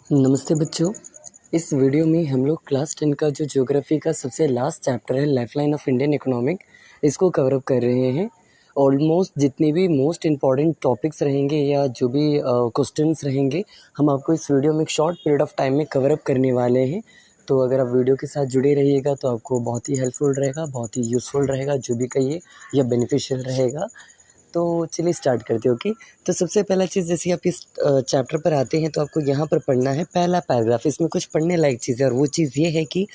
नमस्ते बच्चों। इस वीडियो में हम लोग क्लास 10 का जो ज्योग्राफी का सबसे लास्ट चैप्टर है लाइफलाइन ऑफ इंडियन इकोनॉमिक, इसको कवर अप कर रहे हैं। ऑलमोस्ट जितने भी मोस्ट इम्पॉर्टेंट टॉपिक्स रहेंगे या जो भी क्वेश्चंस रहेंगे, हम आपको इस वीडियो में एक शॉर्ट पीरियड ऑफ टाइम में कवर अप करने वाले हैं। तो अगर आप वीडियो के साथ जुड़े रहिएगा तो आपको बहुत ही हेल्पफुल रहेगा, बहुत ही यूज़फुल रहेगा, जो भी कहिए या बेनिफिशियल रहेगा। तो चलिए स्टार्ट करते हैं। ओके, तो सबसे पहला चीज़, जैसे आप इस चैप्टर पर आते हैं तो आपको यहाँ पर पढ़ना है पहला पैराग्राफ। इसमें कुछ पढ़ने लायक चीज़ है और वो चीज़ ये है कि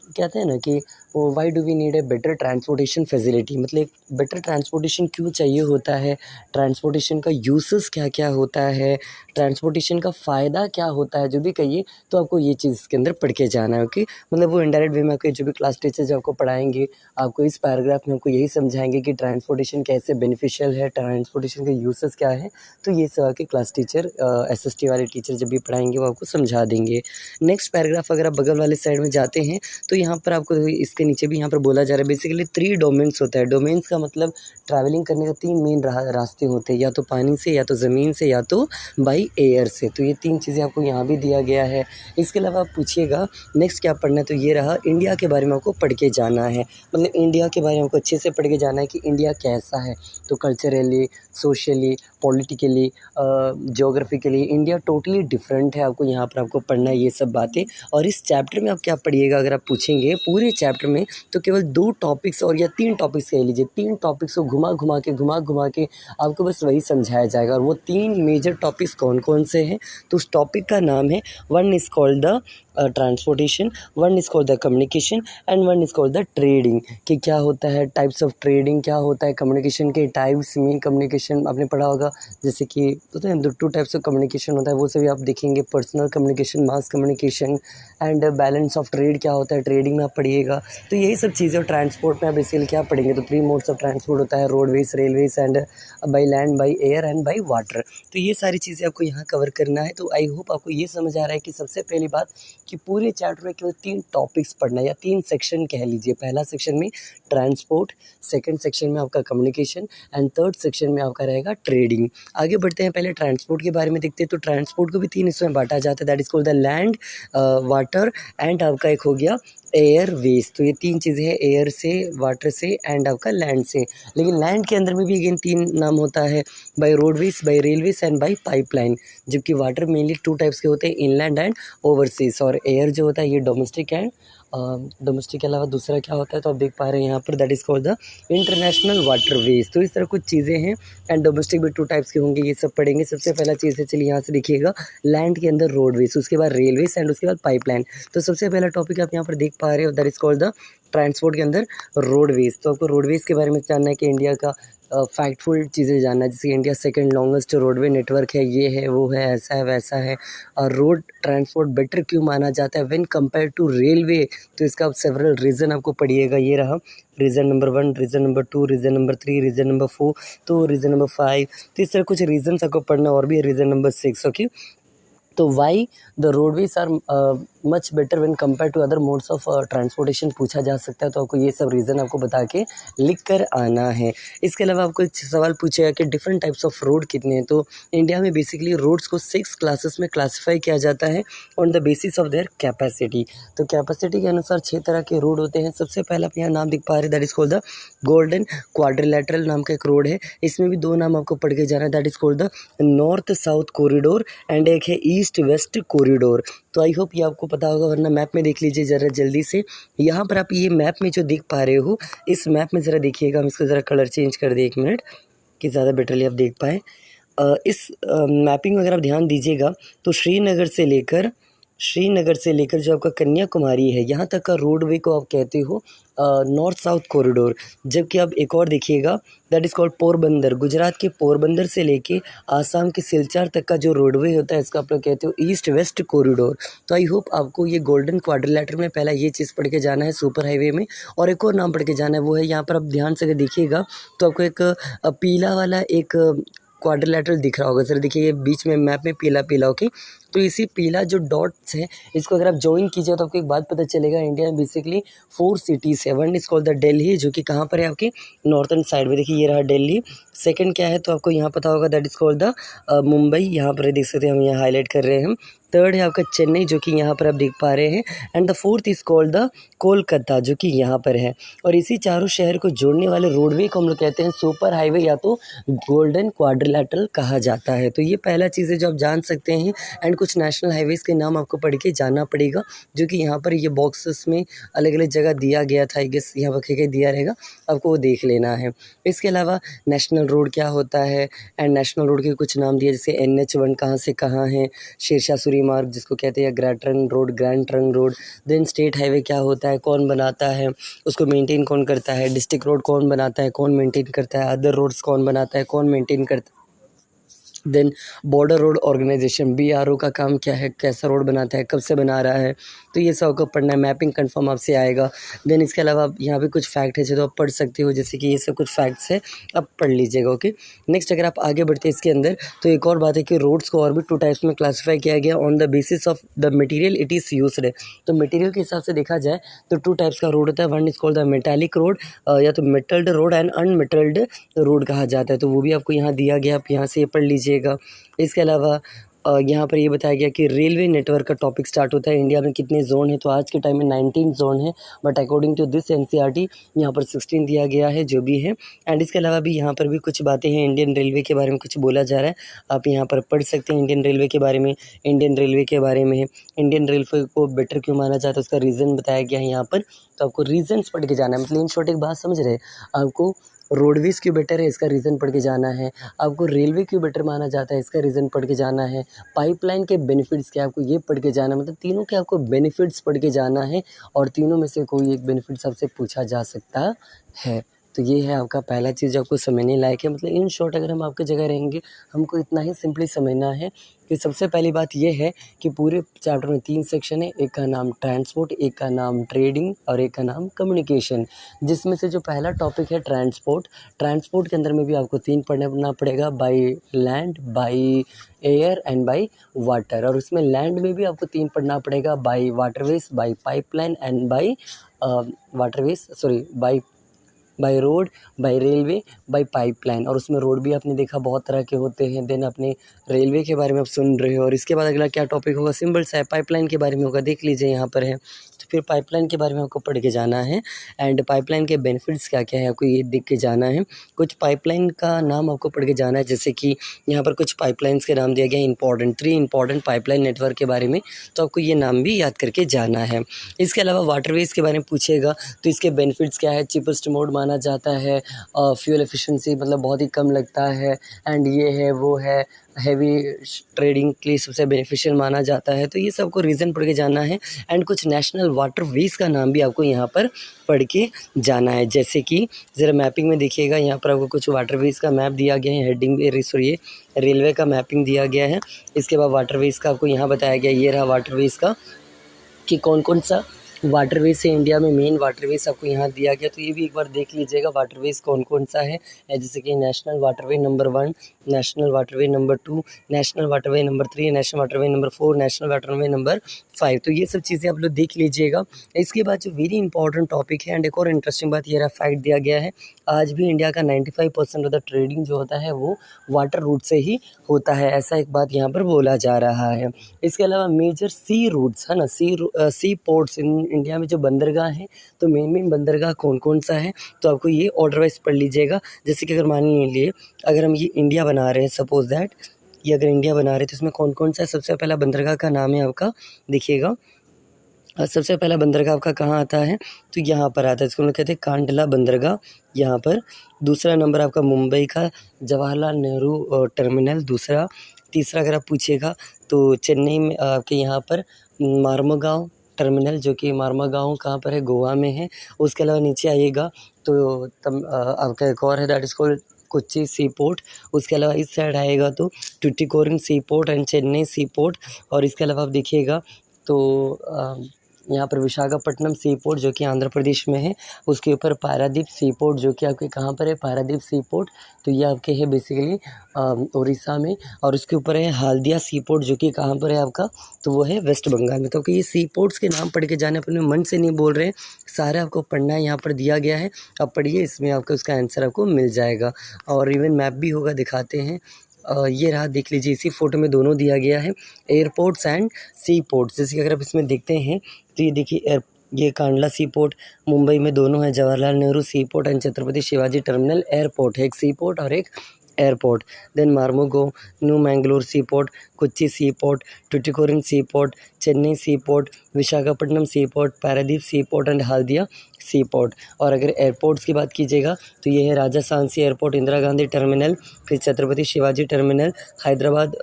कहते हैं ना कि why do we need a better transportation facility, मतलब बेटर ट्रांसपोर्टेशन क्यों चाहिए होता है, ट्रांसपोर्टेशन का यूसेस क्या क्या होता है, ट्रांसपोर्टेशन का फ़ायदा क्या होता है, जो भी कहिए। तो आपको ये चीज़ इसके अंदर पढ़ के जाना है। ओके, मतलब वो इनडायरेक्ट वे में आपके जो भी क्लास टीचर जो आपको पढ़ाएंगे, आपको इस पैराग्राफ में आपको यही समझाएंगे कि ट्रांसपोर्टेशन कैसे बेनिफिशियल है, ट्रांसपोर्टेशन के यूसेस क्या है। तो ये सब आपके क्लास टीचर एसएसटी वाले टीचर जब भी पढ़ाएंगे वो आपको समझा देंगे। नेक्स्ट पैराग्राफ अगर आप बगल वाले साइड में जाते हैं तो यहाँ पर आपको इसके नीचे भी यहाँ पर बोला जा रहा है बेसिकली 3 डोमेन्स होता है। डोमेन्स का मतलब ट्रैवलिंग करने का 3 मेन रास्ते होते हैं, या तो पानी से, या तो ज़मीन से, या तो बाई एयर से। तो ये 3 चीज़ें आपको यहाँ भी दिया गया है। इसके अलावा आप पूछिएगा नेक्स्ट क्या पढ़ना है, तो ये रहा इंडिया के बारे में आपको पढ़ के जाना है। मतलब इंडिया के बारे में आपको अच्छे से पढ़ के जाना है कि इंडिया कैसा है। तो culturally, socially, politically, geographically India totally different है। आपको यहाँ पर आपको पढ़ना है ये सब बातें। और इस चैप्टर में आप क्या पढ़िएगा, अगर आप पूछेंगे पूरे चैप्टर में तो केवल 2 टॉपिक्स और या 3 टॉपिक्स कह लीजिए, 3 टॉपिक्स को घुमा घुमा के आपको बस वही समझाया जाएगा। और वो 3 मेजर टॉपिक्स कौन कौन से हैं, तो उस टॉपिक का नाम है, one is called the transportation, one is called the communication and one is called the trading. कि क्या होता है, टाइप्स ऑफ ट्रेडिंग क्या होता है, कम्युनिकेशन के टाइप्स में कम्युनिकेशन आपने पढ़ा होगा, जैसे कि पता है 2 टाइप्स ऑफ कम्युनिकेशन होता है, वो सभी आप देखेंगे, personal communication, mass communication and balance of trade क्या होता है, ट्रेडिंग में आप पढ़िएगा। तो यही सब चीज़ें। और ट्रांसपोर्ट में आप बेसिकली क्या पढ़ेंगे, तो 3 मोड्स ऑफ ट्रांसपोर्ट होता है, roadways, railways and by land, by air and by water. तो ये सारी चीज़ें आपको यहाँ कवर करना है। तो आई होप आपको ये समझ आ रहा है कि सबसे पहली बात कि पूरे चैप्टर में केवल 3 टॉपिक्स पढ़ना है, या 3 सेक्शन कह लीजिए। पहला सेक्शन में ट्रांसपोर्ट, सेकंड सेक्शन में आपका कम्युनिकेशन एंड थर्ड सेक्शन में आपका रहेगा ट्रेडिंग। आगे बढ़ते हैं, पहले ट्रांसपोर्ट के बारे में देखते हैं। तो ट्रांसपोर्ट को भी 3 हिस्सों में बांटा जाता है, that is called the land, water and आपका एक हो गया एयरवेज। तो ये 3 चीज़ें हैं, एयर से, वाटर से एंड आपका लैंड से। लेकिन लैंड के अंदर में भी अगेन 3 नाम होता है, by roadways, by railways and by pipeline. जबकि वाटर मेनली 2 टाइप्स के होते हैं, इनलैंड एंड ओवरसीज। और एयर जो होता है ये डोमेस्टिक एंड डोमेस्टिक के अलावा दूसरा क्या होता है, तो आप देख पा रहे हैं यहाँ पर, that is called the international waterways. तो इस तरह कुछ चीज़ें हैं। एंड डोमेस्टिक भी 2 टाइप्स के होंगे, ये सब पढ़ेंगे। सबसे पहला चीज़ है, चलिए यहाँ से देखिएगा, लैंड के अंदर रोडवेज, उसके बाद रेलवेज एंड उसके बाद पाइपलाइन। तो सबसे पहला टॉपिक आप यहाँ पर देख पा रहे हो, that is called the transport के अंदर रोडवेज। तो आपको रोडवेज के बारे में जानना है कि इंडिया का फैक्टफुल चीज़ें जानना है, जैसे India second longest roadway network है, ये है, वो है, ऐसा है, वैसा है। और रोड ट्रांसपोर्ट बेटर क्यों माना जाता है व्हेन कंपेयर टू रेलवे, तो इसका सेवरल रीज़न आपको पढ़िएगा। ये रहा reason number 1, reason number 2, reason number 3, reason number 4, तो रीज़न नंबर 5। तो इस तरह कुछ रीज़न्स आपको पढ़ना और भी है, रीज़न नंबर 6। ओके, तो why the roadways are much better when compare to other modes of transportation पूछा जा सकता है। तो आपको ये सब रीज़न आपको बता के लिख कर आना है। इसके अलावा आपको एक सवाल पूछेगा कि डिफरेंट टाइप्स ऑफ रोड कितने हैं। तो इंडिया में बेसिकली रोड्स को 6 क्लासेस में क्लासीफाई किया जाता है on the basis of their capacity. तो कैपेसिटी के अनुसार 6 तरह के रोड होते हैं। सबसे पहला आप यहाँ नाम दिख पा रहे हैं, that is called the golden quadrilateral नाम का एक रोड है। इसमें भी 2 नाम आपको पढ़ के जाना है, that is called the north south corridor and एक है ईस्ट वेस्ट कॉरिडोर। तो आई होप ये आपको पता होगा, वरना मैप में देख लीजिए ज़रा जल्दी से। यहाँ पर आप ये मैप में जो देख पा रहे हो, इस मैप में ज़रा देखिएगा, हम इसका ज़रा कलर चेंज कर दें 1 मिनट कि ज़्यादा बेटरली आप देख पाएँ। इस मैपिंग में अगर आप ध्यान दीजिएगा तो श्रीनगर से लेकर जो आपका कन्याकुमारी है, यहाँ तक का रोडवे को आप कहते हो नॉर्थ साउथ कॉरिडोर। जबकि आप एक और देखिएगा, that is called Porbandar, Gujarat के पोरबंदर से लेके आसाम के सिलचर तक का जो रोडवे होता है, इसका आप लोग कहते हो ईस्ट वेस्ट कॉरिडोर। तो आई होप आपको ये गोल्डन क्वाड्रिलेटरल में पहला ये चीज़ पढ़ के जाना है सुपर हाईवे में। और एक और नाम पढ़ के जाना है, वो है, यहाँ पर आप ध्यान से अगर देखिएगा तो आपको एक पीला वाला एक क्वाड्रिलेटरल दिख रहा होगा। सर देखिए, ये बीच में मैप में पीला पीला, ओके। तो इसी पीला जो डॉट्स है, इसको अगर आप ज्वाइन कीजिए तो आपको एक बात पता चलेगा, इंडिया में बेसिकली 4 सिटीज़ है। One is called the Delhi, जो कि कहाँ पर है, आपके नॉर्थन साइड में। देखिए ये रहा दिल्ली। सेकंड क्या है, तो आपको यहाँ पता होगा, that is called the Mumbai. यहाँ पर देख सकते हैं, हम यहाँ हाईलाइट कर रहे हैं हम। थर्ड है आपका चेन्नई, जो कि यहाँ पर आप देख पा रहे हैं, and the fourth is called the Kolkata, जो कि यहाँ पर है। और इसी चारों शहर को जोड़ने वाले रोडवे को हम लोग कहते हैं सुपर हाईवे या तो गोल्डन क्वाड्रिलेटरल कहा जाता है। तो ये पहला चीज़ है जो आप जान सकते हैं। एंड कुछ नेशनल हाईवेज़ के नाम आपको पढ़ के जाना पड़ेगा, जो कि यहाँ पर ये बॉक्सेस में अलग अलग जगह दिया गया था। आई गेस यहाँ पर कहीं दिया रहेगा, आपको वो देख लेना है। इसके अलावा नेशनल रोड क्या होता है, एंड नेशनल रोड के कुछ नाम दिए, जैसे NH1 कहाँ से कहाँ है, शेरशाह सूरी मार्ग जिसको कहते हैं, grand trunk road. Then state highway क्या होता है, कौन बनाता है, उसको मेंटेन कौन करता है, डिस्ट्रिक्ट रोड कौन बनाता है, कौन मेंटेन करता है, अदर रोड्स कौन बनाता है, कौन मेंटेन करता है। Then border road organisation, BRO का काम क्या है, कैसा रोड बनाता है, कब से बना रहा है, तो ये सब आपको पढ़ना है। मैपिंग कंफर्म आपसे आएगा। देन इसके अलावा यहाँ पे कुछ फैक्ट है जो आप पढ़ सकते हो, जैसे कि ये सब कुछ फैक्ट्स है, आप पढ़ लीजिएगा। ओके, नेक्स्ट अगर आप आगे बढ़ते हैं इसके अंदर, तो एक और बात है कि रोड्स को और भी 2 टाइप्स में क्लासीफाई किया गया on the basis of the material it is used है। तो मटेरियल के हिसाब से देखा जाए तो 2 टाइप्स का रोड होता है। One is called the metallic road, या तो metalled road and unmetalled road कहा जाता है। तो वो भी आपको यहाँ दिया गया, आप यहाँ से ये पढ़ लीजिएगा। इसके अलावा यहाँ पर ये बताया गया कि रेलवे नेटवर्क का टॉपिक स्टार्ट होता है। इंडिया में कितने जोन है, तो आज के टाइम में 19 जोन है, but according to this NCERT यहाँ पर 16 दिया गया है, जो भी है। एंड इसके अलावा भी यहाँ पर भी कुछ बातें हैं, इंडियन रेलवे के बारे में कुछ बोला जा रहा है, आप यहाँ पर पढ़ सकते हैं इंडियन रेलवे के बारे में। इंडियन रेलवे के बारे में, इंडियन रेलवे को बेटर क्यों माना जाता है, उसका रीज़न बताया गया है यहाँ पर। तो आपको रीजन्स पढ़ के जाना है, मतलब इन शॉर्ट एक बात समझ रहे हैं, आपको रोडवेज़ क्यों बेटर है इसका रीज़न पढ़ के जाना है, आपको रेलवे क्यों बेटर माना जाता है इसका रीज़न पढ़ के जाना है, पाइपलाइन के बेनिफिट्स क्या आपको ये पढ़ के जाना है। मतलब तीनों के आपको बेनिफिट्स पढ़ के जाना है, और तीनों में से कोई एक बेनिफिट्स आपसे पूछा जा सकता है। तो ये है आपका पहला चीज़ जो आपको समझने लायक है। मतलब इन शॉर्ट अगर हम आपकी जगह रहेंगे, हमको इतना ही सिंपली समझना है कि सबसे पहली बात ये है कि पूरे चैप्टर में 3 सेक्शन है, एक का नाम ट्रांसपोर्ट, एक का नाम ट्रेडिंग और एक का नाम कम्युनिकेशन। जिसमें से जो पहला टॉपिक है ट्रांसपोर्ट के अंदर में भी आपको 3 पढ़ना पड़ेगा, by land, by air and by water. और उसमें लैंड में भी आपको 3 पढ़ना पड़ेगा, by waterways, by pipeline and by by road, by railway, by pipeline. और उसमें रोड भी आपने देखा बहुत तरह के होते हैं। देन अपने रेलवे के बारे में आप सुन रहे हो, और इसके बाद अगला क्या टॉपिक होगा, सिंपल सा है, पाइपलाइन के बारे में होगा, देख लीजिए यहाँ पर है। तो फिर पाइपलाइन के बारे में आपको पढ़ के जाना है, एंड पाइपलाइन के बेनिफिट्स क्या क्या है आपको ये देख के जाना है। कुछ पाइपलाइन का नाम आपको पढ़ के जाना है, जैसे कि यहाँ पर कुछ पाइपलाइंस के नाम दिया गया है, 3 इंपॉर्टेंट पाइपलाइन नेटवर्क के बारे में, तो आपको ये नाम भी याद करके जाना है। इसके अलावा वाटरवेज के बारे में पूछेगा, तो इसके बेनिफिट्स क्या है, चीपेस्ट मोड माना जाता है, फ्यूल एफिशिएंसी मतलब बहुत ही कम लगता है, एंड ये है वो है, हैवी ट्रेडिंग के लिए सबसे बेनिफिशियल माना जाता है। तो ये सबको रीज़न पढ़ के जाना है। एंड कुछ नेशनल वाटरवेज का नाम भी आपको यहाँ पर पढ़ के जाना है, जैसे कि ज़रा मैपिंग में देखिएगा, यहाँ पर आपको कुछ वाटरवेज का मैप दिया गया है, हेडिंग सॉरी रेलवे का मैपिंग दिया गया है। इसके बाद वाटरवेज का आपको यहाँ बताया गया, ये रहा वाटरवेज का कि कौन कौन सा वाटरवेज है इंडिया में, मेन वाटरवेज आपको यहाँ दिया गया। तो ये भी एक बार देख लीजिएगा वाटरवेज कौन कौन सा है, जैसे कि national waterway number 1, national waterway number 2, national waterway number 3, national waterway number 4, national waterway number 5। तो ये सब चीज़ें आप लोग देख लीजिएगा। इसके बाद जो वेरी इंपॉर्टेंट टॉपिक है, एंड एक और इंटरेस्टिंग बात ये रहा, फैक्ट दिया गया है, आज भी इंडिया का 95% ऑफ द ट्रेडिंग जो होता है वो वाटर रूट से ही होता है, ऐसा एक बात यहाँ पर बोला जा रहा है। इसके अलावा मेजर सी रूट्स है ना, सी पोर्ट्स इन इंडिया में जो बंदरगाह हैं, तो मेन बंदरगाह कौन कौन सा है, तो आपको ये ऑर्डर वाइज पढ़ लीजिएगा। जैसे कि अगर मान लीजिए अगर हम ये इंडिया बना रहे हैं, सपोज दैट ये अगर इंडिया बना रहे हैं, तो इसमें कौन कौन सा है, सबसे पहला बंदरगाह का नाम है आपका, देखिएगा सबसे पहला बंदरगाह आपका कहाँ आता है, तो यहाँ पर आता है, इसको हम लोग कहते हैं कांडला बंदरगाह यहाँ पर। दूसरा नंबर आपका मुंबई का जवाहरलाल नेहरू टर्मिनल दूसरा। तीसरा अगर आप पूछिएगा तो चेन्नई में आपके यहाँ पर मार्मगांव टर्मिनल, जो कि मार्मगांव कहाँ पर है, गोवा में है। उसके अलावा नीचे आइएगा तो आपका एक और है, that is called Kochi sea port. उसके अलावा इस साइड आएगा तो Tuticorin sea port and Chennai sea port. और इसके अलावा आप देखिएगा तो यहाँ पर विशाखापट्टनम सी पोर्ट जो कि आंध्र प्रदेश में है। उसके ऊपर पारादीप सी पोर्ट जो कि आपके कहाँ पर है, पारादीप सी पोर्ट, तो ये आपके है बेसिकली उड़ीसा में। और उसके ऊपर है हाल्दिया सी पोर्ट जो कि कहाँ पर है आपका, तो वो है वेस्ट बंगाल में। तो ये सी पोर्ट्स के नाम पढ़ के जाने, अपने मन से नहीं बोल रहे हैं, सारे आपको पढ़ना है, यहाँ पर दिया गया है, आप पढ़िए, इसमें आपका उसका आंसर आपको मिल जाएगा। और इवन मैप भी होगा, दिखाते हैं ये रहा, देख लीजिए इसी फोटो में दोनों दिया गया है, एयरपोर्ट्स एंड सी पोर्ट्स। जैसे कि अगर आप इसमें देखते हैं तो ये देखिए ये कांडला सी पोर्ट मुंबई में दोनों है, Jawaharlal Nehru sea port and Chhatrapati Shivaji terminal airport है, एक सी पोर्ट और एक airport. Then Marmagao, new Mangalore sea port, Kochi sea port, Tuticorin sea port, Chennai sea port, Visakhapatnam sea port, Paradip sea port and Haldia sea port. और अगर एयरपोर्ट्स की बात कीजिएगा तो ये है राजा सांची एयरपोर्ट, इंदिरा गांधी टर्मिनल, फिर छत्रपति शिवाजी टर्मिनल, हैदराबाद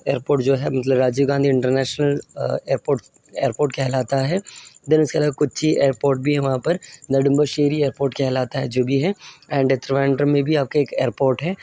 एयरपोर्ट जो है मतलब राजीव गांधी इंटरनेशनल एयरपोर्ट कहलाता है। देन उसके अलावा कोच्चि एयरपोर्ट भी है वहाँ पर, नेडुम्बश्शेरी एयरपोर्ट कहलाता है जो भी है। एंड त्रिवेंद्रम में भी आपका एक एयरपोर्ट है।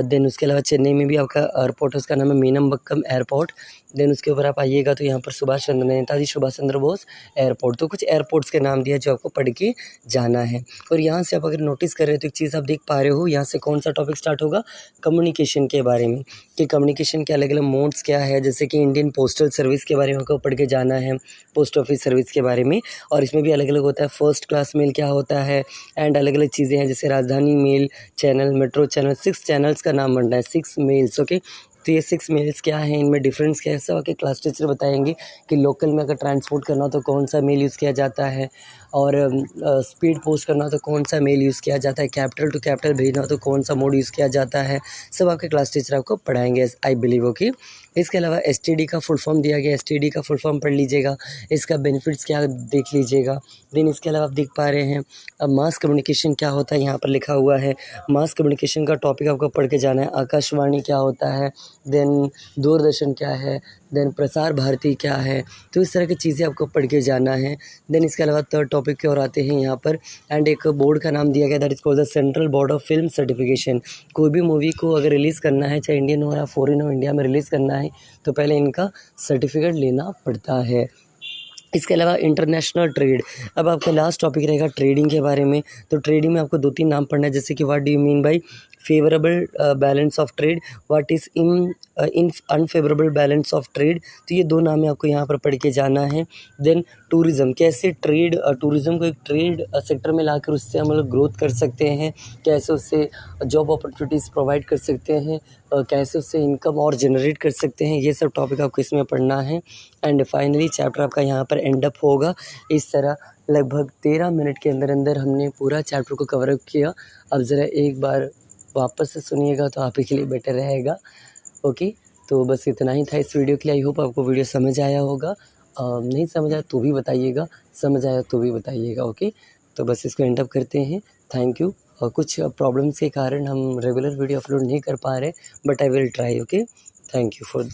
देन उसके अलावा चेन्नई में भी आपका एयरपोर्ट है, उसका नाम है मीनमबक्कम एयरपोर्ट। देन उसके ऊपर आप आइएगा तो यहाँ पर नेताजी सुभाष चंद्र बोस एयरपोर्ट। तो कुछ एयरपोर्ट्स के नाम दिया जो आपको पढ़ के जाना है। और यहाँ से आप अगर नोटिस कर रहे हो तो एक चीज़ आप देख पा रहे हो, यहाँ से कौन सा टॉपिक स्टार्ट होगा, कम्युनिकेशन के बारे में, कि कम्युनिकेशन के अलग अलग मोड्स क्या है। जैसे कि इंडियन पोस्टल सर्विस के बारे में आपको पढ़ के जाना है, पोस्ट ऑफिस सर्विस के बारे में। और इसमें भी अलग अलग होता है, फर्स्ट क्लास मेल क्या होता है, एंड अलग अलग चीज़ें हैं जैसे Rajdhani mail channel, metro channel, 6 channels का नाम बनना है, 6 मेल्स। ओके, तो ये 6 मेल्स क्या हैं, इनमें डिफरेंस क्या है, सब आपके क्लास टीचर बताएंगे कि लोकल में अगर ट्रांसपोर्ट करना हो तो कौन सा मेल यूज़ किया जाता है, और स्पीड पोस्ट करना हो तो कौन सा मेल यूज़ किया जाता है, कैपिटल टू कैपिटल भेजना हो तो कौन सा मोड यूज़ किया जाता है, सब आपके क्लास टीचर आपको पढ़ाएंगे, आई बिलीव। ओके, इसके अलावा एसटीडी का फुल फॉर्म दिया गया, एसटीडी का फुल फॉर्म पढ़ लीजिएगा, इसका बेनिफिट्स क्या देख लीजिएगा। देन इसके अलावा आप देख पा रहे हैं अब मास कम्युनिकेशन क्या होता है, यहाँ पर लिखा हुआ है मास कम्युनिकेशन का टॉपिक आपको पढ़ के जाना है। आकाशवाणी क्या होता है, देन दूरदर्शन क्या है, देन प्रसार भारती क्या है, तो इस तरह की चीज़ें आपको पढ़ के जाना है। देन इसके अलावा थर्ड टॉपिक की ओर आते हैं यहाँ पर, एंड एक बोर्ड का नाम दिया गया, that is called the central board of film certification. कोई भी मूवी को अगर रिलीज़ करना है, चाहे इंडियन हो या फॉरेन हो, इंडिया में रिलीज़ करना है तो पहले इनका सर्टिफिकेट लेना पड़ता है। इसके अलावा इंटरनेशनल ट्रेड, अब आपका लास्ट टॉपिक रहेगा ट्रेडिंग के बारे में। तो ट्रेडिंग में आपको 2-3 नाम पढ़ना है, जैसे कि what do you mean by favourable balance of trade, what is in unfavourable balance of trade. तो ये 2 नाम है आपको यहाँ पर पढ़ के जाना है। देन टूरिज़्म, कैसे ट्रेड टूरिज़्म को एक ट्रेड सेक्टर में लाकर उससे हम लोग ग्रोथ कर सकते हैं, कैसे उससे जॉब अपॉर्चुनिटीज़ प्रोवाइड कर सकते हैं, कैसे उससे इनकम और जनरेट कर सकते हैं, ये सब टॉपिक आपको इसमें पढ़ना है। एंड फाइनली चैप्टर आपका यहाँ पर एंड अप होगा। इस तरह लगभग 13 मिनट के अंदर अंदर हमने पूरा चैप्टर को कवर अप किया। अब ज़रा एक बार वापस से सुनिएगा तो आप ही के लिए बेटर रहेगा। ओके, तो बस इतना ही था इस वीडियो के लिए। आई होप आपको वीडियो समझ आया होगा, नहीं समझ आया तो भी बताइएगा, समझ आया तो भी बताइएगा। ओके, तो बस इसको एंड अप करते हैं। Thank you. और कुछ प्रॉब्लम्स के कारण हम रेगुलर वीडियो अपलोड नहीं कर पा रहे, but I will try. Okay, thank you for